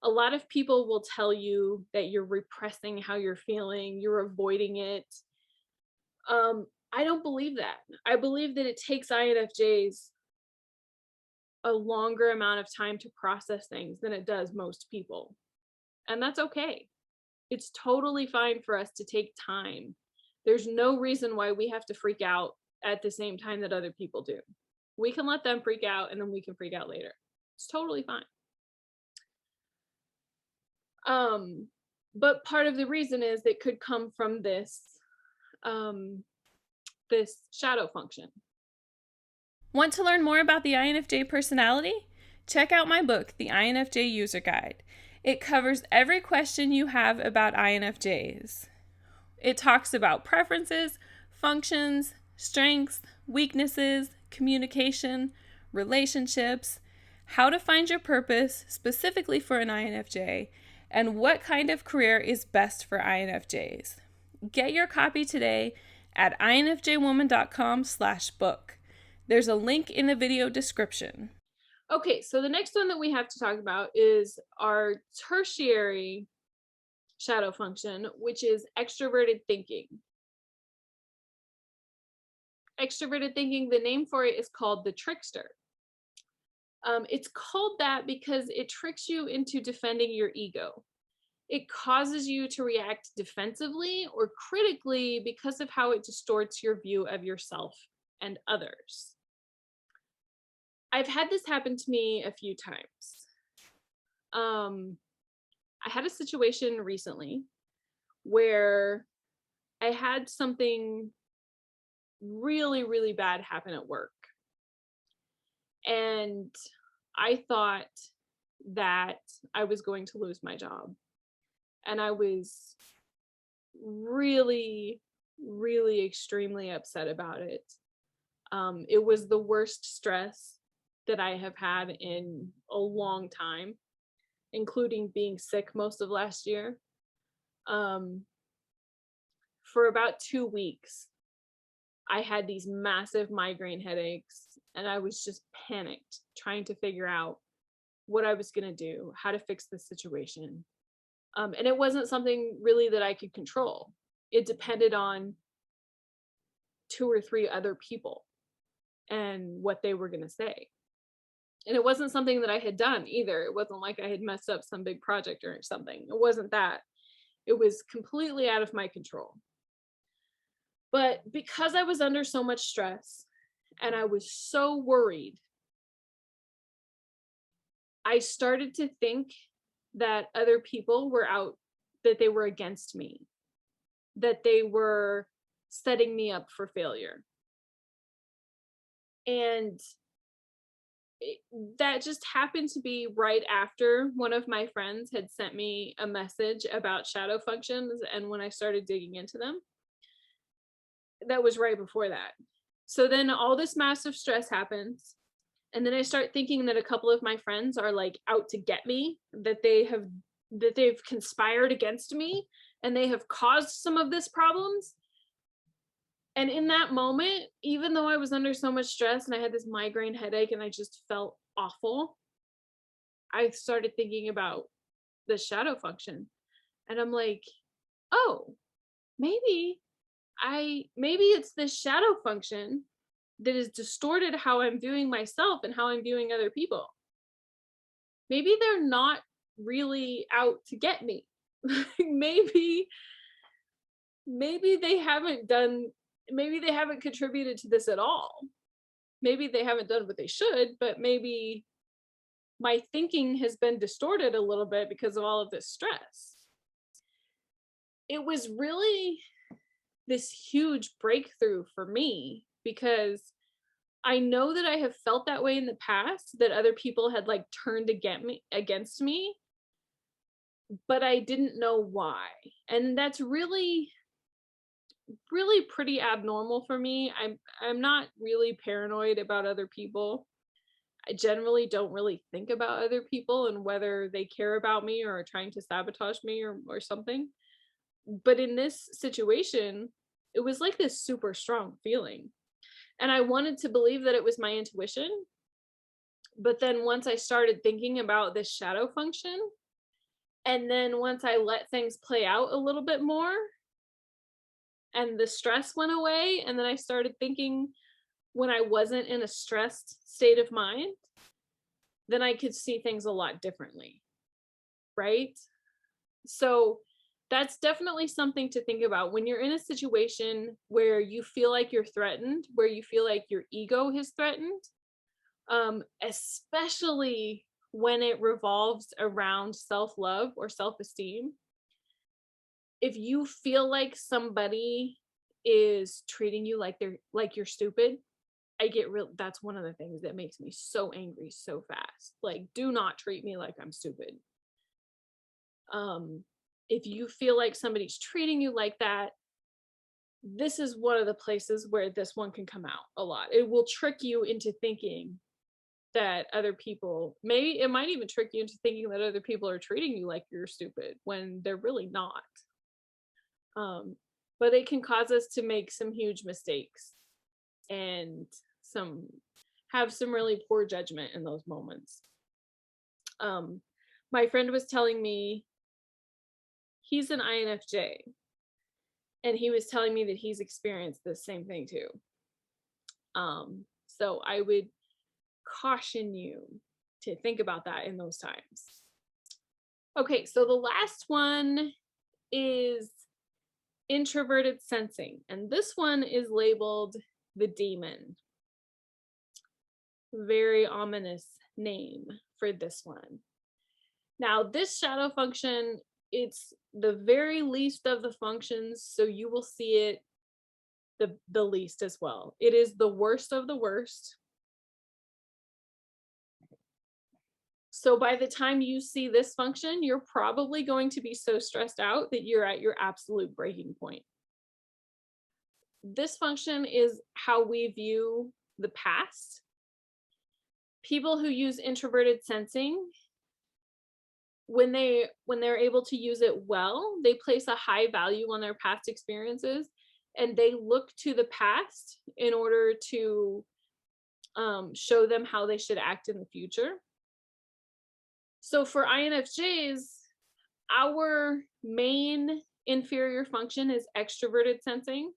A lot of people will tell you that you're repressing how you're feeling, you're avoiding it. I don't believe that. I believe that it takes INFJs a longer amount of time to process things than it does most people. And that's okay. It's totally fine for us to take time. There's no reason why we have to freak out at the same time that other people do. We can let them freak out and then we can freak out later. It's totally fine. But part of the reason is it could come from this shadow function. Want to learn more about the INFJ personality? Check out my book, The INFJ User Guide. It covers every question you have about INFJs. It talks about preferences, functions, strengths, weaknesses, communication, relationships, how to find your purpose specifically for an INFJ, and what kind of career is best for INFJs. Get your copy today at infjwoman.com/book. There's a link in the video description. Okay, so the next one that we have to talk about is our tertiary shadow function, which is extroverted thinking. Extroverted thinking, the name for it is called the trickster. It's called that because it tricks you into defending your ego. It causes you to react defensively or critically because of how it distorts your view of yourself and others. I've had this happen to me a few times. I had a situation recently where I had something really, really bad happen at work. And I thought that I was going to lose my job. And I was really, really extremely upset about it. It was the worst stress that I have had in a long time, including being sick most of last year. For about 2 weeks, I had these massive migraine headaches, and I was just panicked trying to figure out what I was going to do, how to fix the situation. And it wasn't something really that I could control. It depended on 2 or 3 other people and what they were going to say. And it wasn't something that I had done either. It wasn't like I had messed up some big project or something. It wasn't that. It was completely out of my control. But because I was under so much stress and I was so worried, I started to think that other people were out, that they were against me, that they were setting me up for failure. And that just happened to be right after one of my friends had sent me a message about shadow functions, and when I started digging into them, that was right before that. So then all this massive stress happens, and then I start thinking that a couple of my friends are like out to get me, that they've conspired against me, and they have caused some of this problems. And in that moment, even though I was under so much stress and I had this migraine headache and I just felt awful, I started thinking about the shadow function. And I'm like, oh, maybe it's this shadow function that has distorted how I'm viewing myself and how I'm viewing other people. Maybe they're not really out to get me. maybe they haven't contributed to this at all. Maybe they haven't done what they should, but maybe my thinking has been distorted a little bit because of all of this stress. It was really this huge breakthrough for me, because I know that I have felt that way in the past, that other people had like turned against me, but I didn't know why. And that's really pretty abnormal for me. I'm not really paranoid about other people. I generally don't really think about other people and whether they care about me or are trying to sabotage me or something. But in this situation, it was like this super strong feeling. And I wanted to believe that it was my intuition. But then once I started thinking about this shadow function, and then once I let things play out a little bit more, and the stress went away, and then I started thinking when I wasn't in a stressed state of mind, then I could see things a lot differently, right? So that's definitely something to think about when you're in a situation where you feel like you're threatened, where you feel like your ego is threatened, especially when it revolves around self-love or self-esteem. If you feel like somebody is treating you like you're stupid, that's one of the things that makes me so angry so fast. Like, do not treat me like I'm stupid. If you feel like somebody's treating you like that, this is one of the places where this one can come out a lot. It will trick you into thinking that other people, maybe it might even trick you into thinking that other people are treating you like you're stupid when they're really not. But it can cause us to make some huge mistakes and have some really poor judgment in those moments. My friend was telling me he's an INFJ, and he was telling me that he's experienced the same thing too. So I would caution you to think about that in those times. Okay, so the last one is Introverted Sensing, and this one is labeled the demon. Very ominous name for this one. Now, this shadow function, it's the very least of the functions, so you will see it the least as well. It is the worst of the worst. So by the time you see this function, you're probably going to be so stressed out that you're at your absolute breaking point. This function is how we view the past. People who use introverted sensing, when they're able to use it well, they place a high value on their past experiences, and they look to the past in order to show them how they should act in the future. So for INFJs, our main inferior function is extroverted sensing.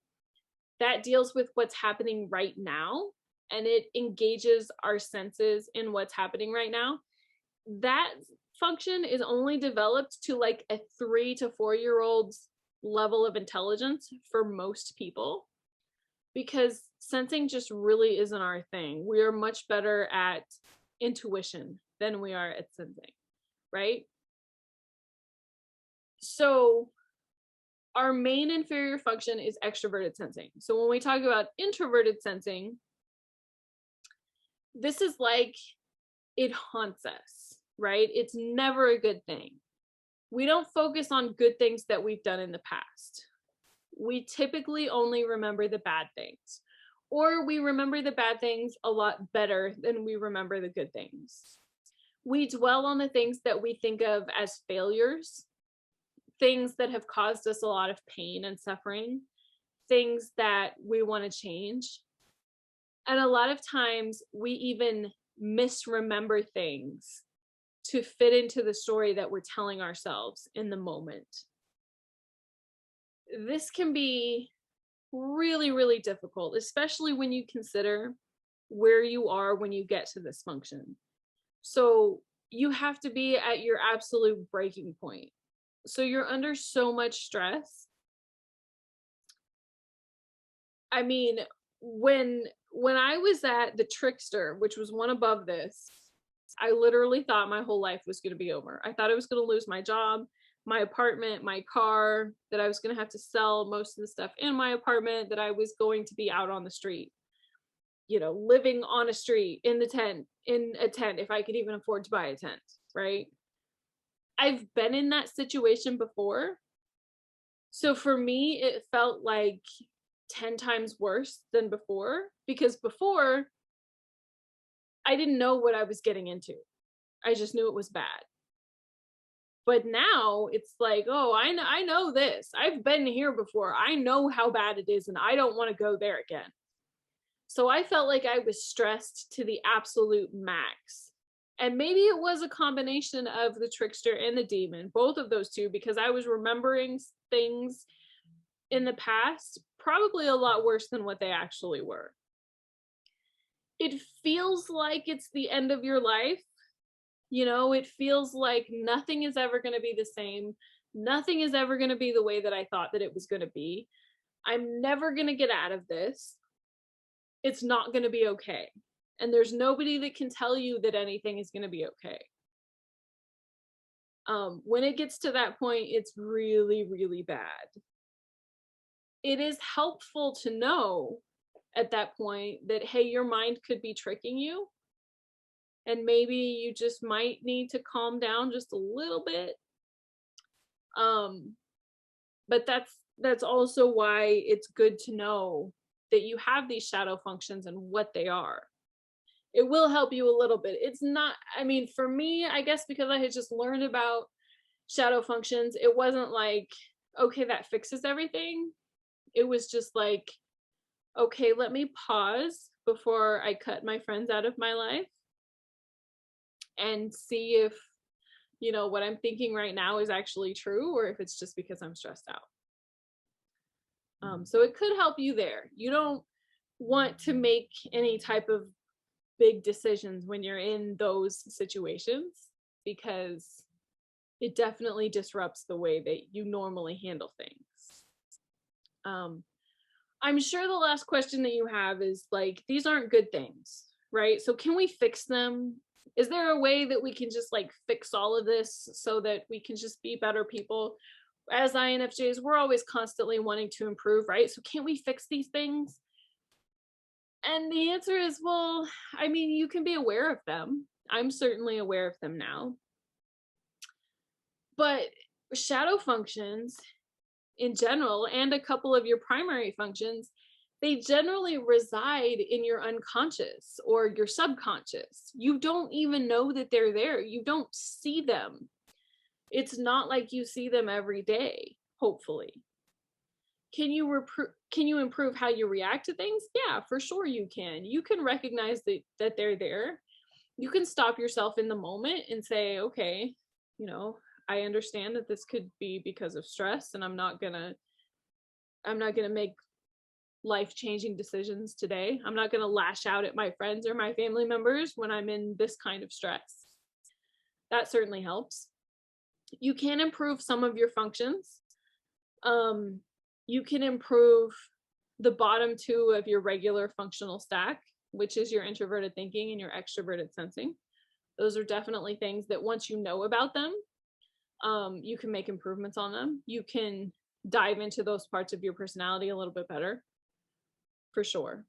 That deals with what's happening right now, and it engages our senses in what's happening right now. That function is only developed to like a 3 to 4 year old's level of intelligence for most people, because sensing just really isn't our thing. We are much better at intuition than we are at sensing, right? So our main inferior function is extroverted sensing. So when we talk about introverted sensing, this is like, it haunts us, right? It's never a good thing. We don't focus on good things that we've done in the past. We typically only remember the bad things, or we remember the bad things a lot better than we remember the good things. We dwell on the things that we think of as failures, things that have caused us a lot of pain and suffering, things that we want to change. And a lot of times we even misremember things to fit into the story that we're telling ourselves in the moment. This can be really, really difficult, especially when you consider where you are when you get to this function. So you have to be at your absolute breaking point. So you're under so much stress. I mean, when I was at the Trickster, which was one above this, I literally thought my whole life was going to be over. I thought I was going to lose my job, my apartment, my car, that I was going to have to sell most of the stuff in my apartment, that I was going to be out on the street, you know, living on a street in a tent, if I could even afford to buy a tent, right? I've been in that situation before. So for me, it felt like 10 times worse than before, because before I didn't know what I was getting into. I just knew it was bad. But now it's like, oh, I know this. I've been here before. I know how bad it is, and I don't want to go there again. So I felt like I was stressed to the absolute max. And maybe it was a combination of the Trickster and the Demon, both of those two, because I was remembering things in the past probably a lot worse than what they actually were. It feels like it's the end of your life. You know, it feels like nothing is ever going to be the same. Nothing is ever going to be the way that I thought that it was going to be. I'm never going to get out of this. It's not going to be okay. And there's nobody that can tell you that anything is going to be okay. When it gets to that point, it's really, really bad. It is helpful to know at that point that, hey, your mind could be tricking you. And maybe you just might need to calm down just a little bit. But that's also why it's good to know that you have these shadow functions and what they are. It will help you a little bit. It's not, I mean, for me, I guess because I had just learned about shadow functions, it wasn't like, okay, that fixes everything. It was just like, okay, let me pause before I cut my friends out of my life and see if, you know, what I'm thinking right now is actually true, or if it's just because I'm stressed out. So it could help you there. You don't want to make any type of big decisions when you're in those situations, because it definitely disrupts the way that you normally handle things. I'm sure the last question that you have is like, these aren't good things, right? So can we fix them? Is there a way that we can just like fix all of this so that we can just be better people? As INFJs, we're always constantly wanting to improve, right? So can't we fix these things? And the answer is, well, I mean, you can be aware of them. I'm certainly aware of them now. But shadow functions in general, and a couple of your primary functions, they generally reside in your unconscious or your subconscious. You don't even know that they're there. You don't see them. It's not like you see them every day, hopefully. Can you improve how you react to things? Yeah, for sure you can. You can recognize that they're there. You can stop yourself in the moment and say, okay, I understand that this could be because of stress, and I'm not going to make life-changing decisions today. I'm not going to lash out at my friends or my family members when I'm in this kind of stress. That certainly helps. You can improve some of your functions. You can improve the bottom two of your regular functional stack, which is your introverted thinking and your extroverted sensing. Those are definitely things that once you know about them, you can make improvements on them. You can dive into those parts of your personality a little bit better, for sure.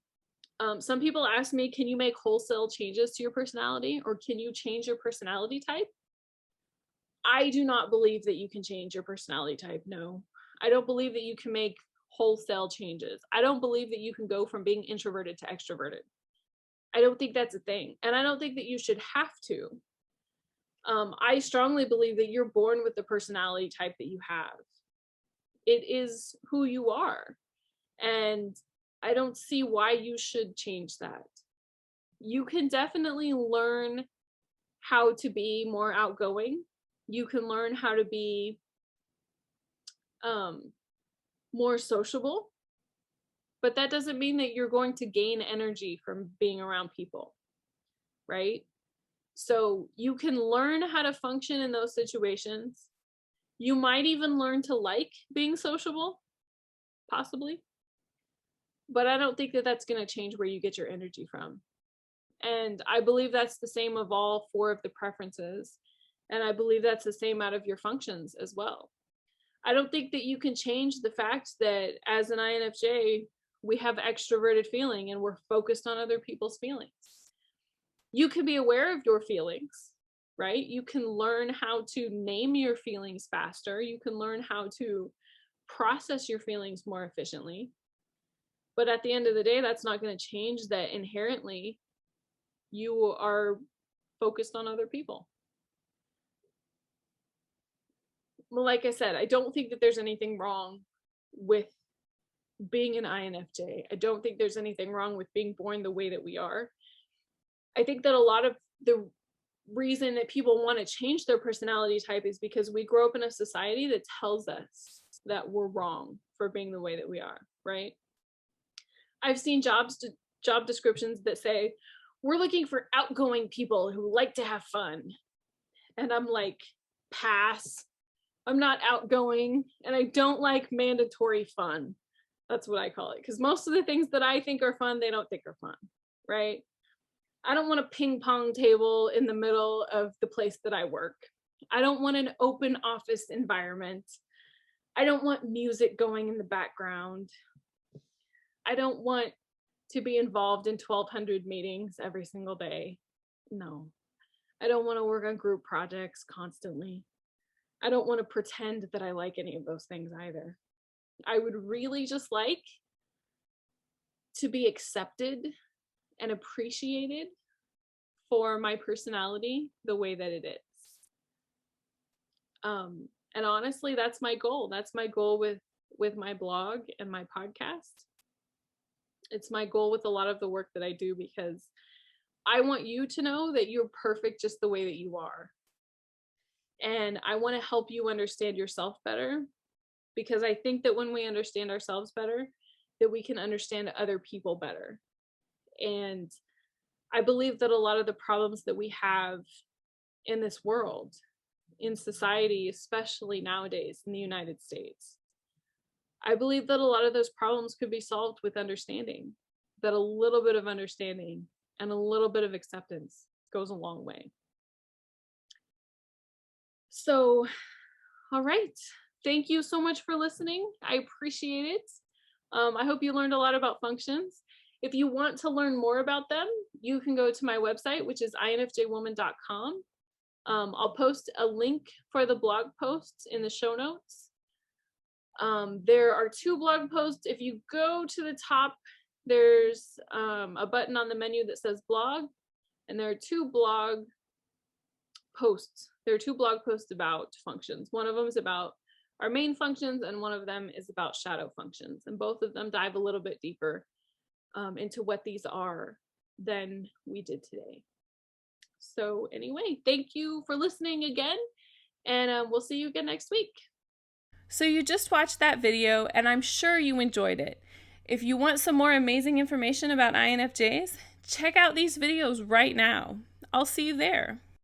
Some people ask me, can you make wholesale changes to your personality, or can you change your personality type? I do not believe that you can change your personality type. No, I don't believe that you can make wholesale changes. I don't believe that you can go from being introverted to extroverted. I don't think that's a thing. And I don't think that you should have to. I strongly believe that you're born with the personality type that you have. It is who you are. And I don't see why you should change that. You can definitely learn how to be more outgoing. You can learn how to be more sociable, but that doesn't mean that you're going to gain energy from being around people, right? So you can learn how to function in those situations. You might even learn to like being sociable, possibly, but I don't think that that's going to change where you get your energy from. And I believe that's the same of all four of the preferences. And I believe that's the same out of your functions as well. I don't think that you can change the fact that as an INFJ, we have extroverted feeling and we're focused on other people's feelings. You can be aware of your feelings, right? You can learn how to name your feelings faster. You can learn how to process your feelings more efficiently. But at the end of the day, that's not going to change that inherently you are focused on other people. Well, like I said, I don't think that there's anything wrong with being an INFJ. I don't think there's anything wrong with being born the way that we are. I think that a lot of the reason that people want to change their personality type is because we grow up in a society that tells us that we're wrong for being the way that we are, right? I've seen job descriptions that say, we're looking for outgoing people who like to have fun. And I'm like, pass. I'm not outgoing, and I don't like mandatory fun. That's what I call it. Because most of the things that I think are fun, they don't think are fun, right? I don't want a ping pong table in the middle of the place that I work. I don't want an open office environment. I don't want music going in the background. I don't want to be involved in 1,200 meetings every single day. No. I don't want to work on group projects constantly. I don't want to pretend that I like any of those things either. I would really just like to be accepted and appreciated for my personality the way that it is. And honestly, that's my goal. That's my goal with my blog and my podcast. It's my goal with a lot of the work that I do, because I want you to know that you're perfect just the way that you are. And I want to help you understand yourself better, because I think that when we understand ourselves better, that we can understand other people better. And I believe that a lot of the problems that we have in this world, in society, especially nowadays in the United States, I believe that a lot of those problems could be solved with understanding, that a little bit of understanding and a little bit of acceptance goes a long way. So, all right. Thank you so much for listening. I appreciate it. I hope you learned a lot about functions. If you want to learn more about them, you can go to my website, which is infjwoman.com. I'll post a link for the blog posts in the show notes. There are 2 blog posts. If you go to the top, there's a button on the menu that says blog, and there are 2 blog posts. There are 2 blog posts about functions. One of them is about are main functions, and one of them is about shadow functions. And both of them dive a little bit deeper into what these are than we did today. So anyway, thank you for listening again, and we'll see you again next week. So you just watched that video, and I'm sure you enjoyed it. If you want some more amazing information about INFJs, check out these videos right now. I'll see you there.